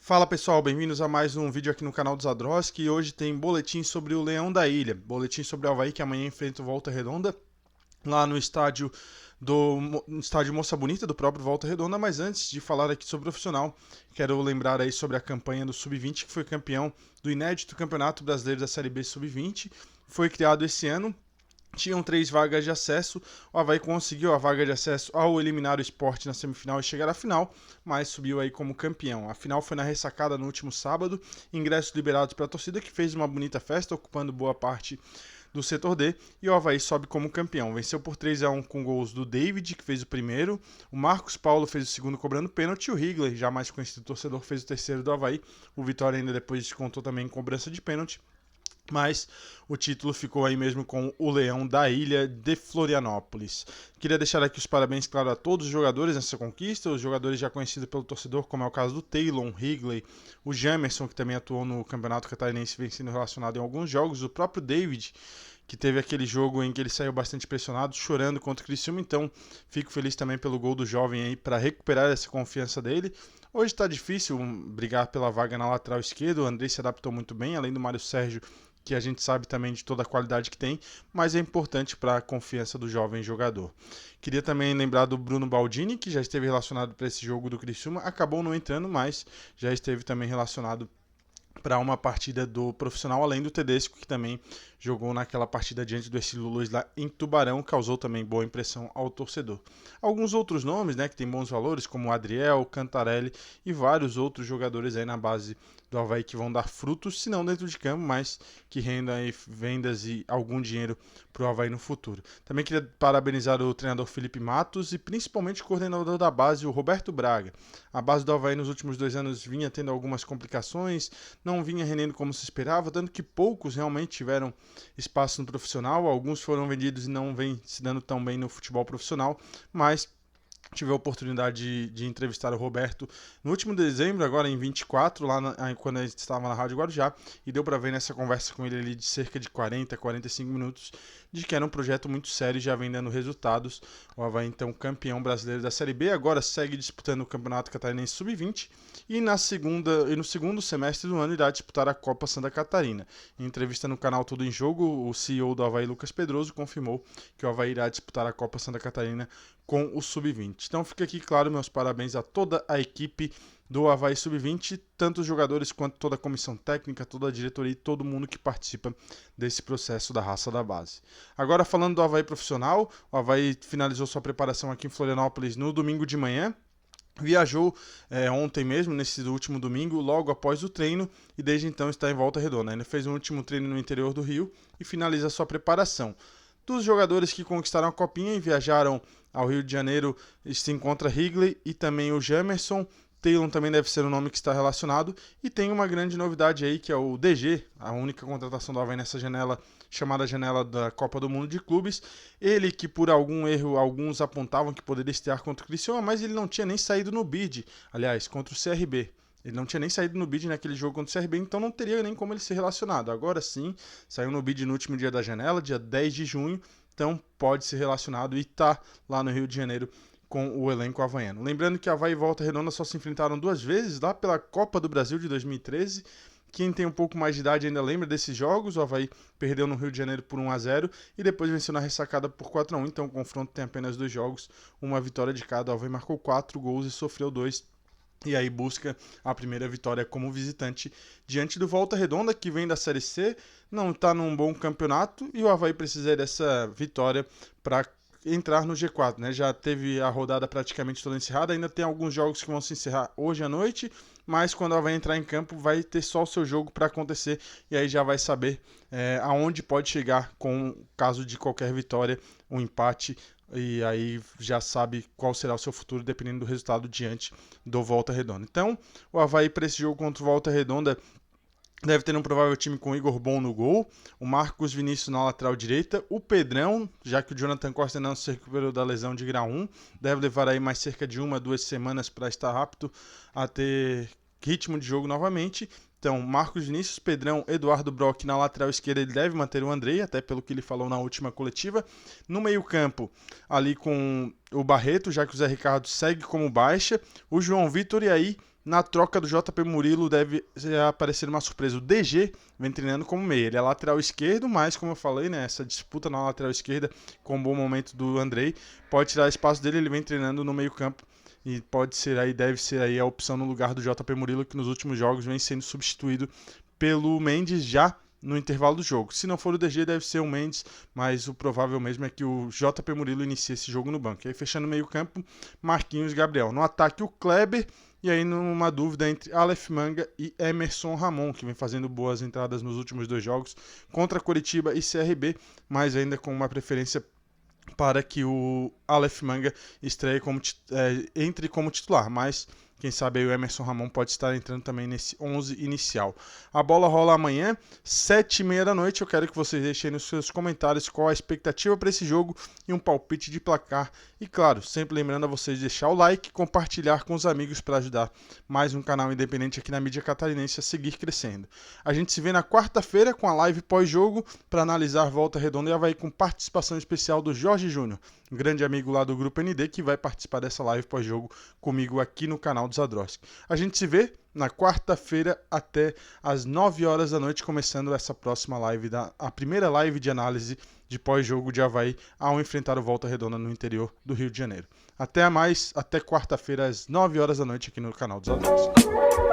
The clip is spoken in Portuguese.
Fala pessoal, bem-vindos a mais um vídeo aqui no canal dos Adroski e hoje tem boletim sobre o Leão da Ilha, boletim sobre o Avaí que amanhã enfrenta o Volta Redonda lá no estádio Moça Bonita do próprio Volta Redonda, mas antes de falar aqui sobre o profissional, quero lembrar aí sobre a campanha do Sub-20 que foi campeão do inédito Campeonato Brasileiro da Série B Sub-20, foi criado esse ano. Tinham 3 vagas de acesso, o Avaí conseguiu a vaga de acesso ao eliminar o Sport na semifinal e chegar à final, mas subiu aí como campeão. A final foi na ressacada no último sábado, ingressos liberados para a torcida que fez uma bonita festa, ocupando boa parte do setor D, e o Avaí sobe como campeão. Venceu por 3-1 com gols do David, que fez o primeiro, o Marcos Paulo fez o segundo cobrando pênalti, e o Rigler, já mais conhecido torcedor, fez o terceiro do Avaí. O Vitória ainda depois descontou também em cobrança de pênalti. Mas o título ficou aí mesmo com o Leão da Ilha de Florianópolis. Queria deixar aqui os parabéns, claro, a todos os jogadores nessa conquista, os jogadores já conhecidos pelo torcedor, como é o caso do Taylor, Higley, o Jamerson, que também atuou no Campeonato Catarinense, vem sendo relacionado em alguns jogos, o próprio David, que teve aquele jogo em que ele saiu bastante pressionado, chorando contra o Criciúma, então fico feliz também pelo gol do jovem aí para recuperar essa confiança dele. Hoje está difícil brigar pela vaga na lateral esquerda, o Andrei se adaptou muito bem, além do Mário Sérgio, que a gente sabe também de toda a qualidade que tem, mas é importante para a confiança do jovem jogador. Queria também lembrar do Bruno Baldini, que já esteve relacionado para esse jogo do Criciúma, acabou não entrando, mas já esteve também relacionado para uma partida do profissional, além do Tedesco, que também jogou naquela partida diante do Ercílio Luz lá em Tubarão, causou também boa impressão ao torcedor. Alguns outros nomes, né, que tem bons valores, como o Adriel, Cantarelli e vários outros jogadores aí na base do Avaí que vão dar frutos, se não dentro de campo, mas que rendam aí vendas e algum dinheiro para o Avaí no futuro. Também queria parabenizar o treinador Felipe Matos e principalmente o coordenador da base, o Roberto Braga. A base do Avaí nos últimos 2 anos vinha tendo algumas complicações, não vinha rendendo como se esperava, tanto que poucos realmente tiveram espaço no profissional, alguns foram vendidos e não vêm se dando tão bem no futebol profissional, mas tive a oportunidade de entrevistar o Roberto no último dezembro, agora em 24, quando a gente estava na Rádio Guarujá, e deu para ver nessa conversa com ele ali de cerca de 40, 45 minutos, de que era um projeto muito sério e já vem dando resultados. O Avaí, então, campeão brasileiro da Série B, agora segue disputando o Campeonato Catarinense Sub-20 e no segundo semestre do ano irá disputar a Copa Santa Catarina. Em entrevista no canal Tudo em Jogo, o CEO do Avaí, Lucas Pedroso, confirmou que o Avaí irá disputar a Copa Santa Catarina com o Sub-20. Então fica aqui, claro, meus parabéns a toda a equipe do Avaí Sub-20, tanto os jogadores quanto toda a comissão técnica, toda a diretoria e todo mundo que participa desse processo da raça da base. Agora falando do Avaí profissional, o Avaí finalizou sua preparação aqui em Florianópolis no domingo de manhã, viajou ontem mesmo, nesse último domingo, logo após o treino, e desde então está em Volta Redonda. Ainda fez um último treino no interior do Rio e finaliza sua preparação. Dos jogadores que conquistaram a Copinha e viajaram ao Rio de Janeiro, se encontra Higley e também o Jamerson. Taylor também deve ser o nome que está relacionado. E tem uma grande novidade aí, que é o DG, a única contratação do Avaí nessa janela, chamada janela da Copa do Mundo de Clubes. Ele que por algum erro, alguns apontavam que poderia estrear contra o Criciúma, mas ele não tinha nem saído no bid, aliás, contra o CRB. Ele não tinha nem saído no bid naquele jogo contra o CRB, então não teria nem como ele ser relacionado. Agora sim, saiu no bid no último dia da janela, dia 10 de junho, então pode ser relacionado e está lá no Rio de Janeiro com o elenco havaiano. Lembrando que Avaí e Volta Redonda só se enfrentaram 2 vezes, lá pela Copa do Brasil de 2013. Quem tem um pouco mais de idade ainda lembra desses jogos. O Avaí perdeu no Rio de Janeiro por 1-0 e depois venceu na ressacada por 4-1. Então o confronto tem apenas 2 jogos, uma vitória de cada. O Avaí marcou 4 gols e sofreu 2. E aí busca a primeira vitória como visitante diante do Volta Redonda, que vem da Série C, não está num bom campeonato, e o Avaí precisa dessa vitória para entrar no G4, né? Já teve a rodada praticamente toda encerrada, ainda tem alguns jogos que vão se encerrar hoje à noite, mas quando ela vai entrar em campo vai ter só o seu jogo para acontecer e aí já vai saber aonde pode chegar com o caso de qualquer vitória, um empate, e aí já sabe qual será o seu futuro dependendo do resultado diante do Volta Redonda. Então, o Avaí para esse jogo contra o Volta Redonda deve ter um provável time com o Igor Bom no gol, o Marcos Vinícius na lateral direita, o Pedrão, já que o Jonathan Costa não se recuperou da lesão de grau 1, deve levar aí mais cerca de 1-2 semanas para estar apto a ter ritmo de jogo novamente. Então, Marcos Vinícius, Pedrão, Eduardo Brock na lateral esquerda, ele deve manter o Andrei, até pelo que ele falou na última coletiva. No meio-campo, ali com o Barreto, já que o Zé Ricardo segue como baixa, o João Vitor e aí Na troca do JP Murilo deve aparecer uma surpresa. O DG vem treinando como meia. Ele é lateral esquerdo, mas como eu falei, né, essa disputa na lateral esquerda com o bom momento do Andrei pode tirar espaço dele. Ele vem treinando no meio campo e pode ser aí, deve ser aí a opção no lugar do JP Murilo, que nos últimos jogos vem sendo substituído pelo Mendes já no intervalo do jogo. Se não for o DG, deve ser o Mendes, mas o provável mesmo é que o JP Murilo inicie esse jogo no banco. E aí, fechando o meio campo, Marquinhos e Gabriel. No ataque, o Kleber, e aí numa dúvida entre Aleph Manga e Emerson Ramon, que vem fazendo boas entradas nos últimos 2 jogos contra Coritiba e CRB, mas ainda com uma preferência para que o Aleph Manga estreie entre como titular, mas quem sabe aí o Emerson Ramon pode estar entrando também nesse 11 inicial. A bola rola amanhã, 7h30 da noite. Eu quero que vocês deixem nos seus comentários qual a expectativa para esse jogo e um palpite de placar. E claro, sempre lembrando a vocês de deixar o like e compartilhar com os amigos para ajudar mais um canal independente aqui na mídia catarinense a seguir crescendo. A gente se vê na quarta-feira com a live pós-jogo para analisar Volta Redonda e Avaí com participação especial do Jorge Júnior, um grande amigo lá do Grupo ND, que vai participar dessa live pós-jogo comigo aqui no canal do Zadroski. A gente se vê na quarta-feira até às 9 horas da noite, começando essa próxima live, a primeira live de análise de pós-jogo de Avaí ao enfrentar o Volta Redonda no interior do Rio de Janeiro. Até mais, até quarta-feira às 9 horas da noite aqui no canal do Zadroski.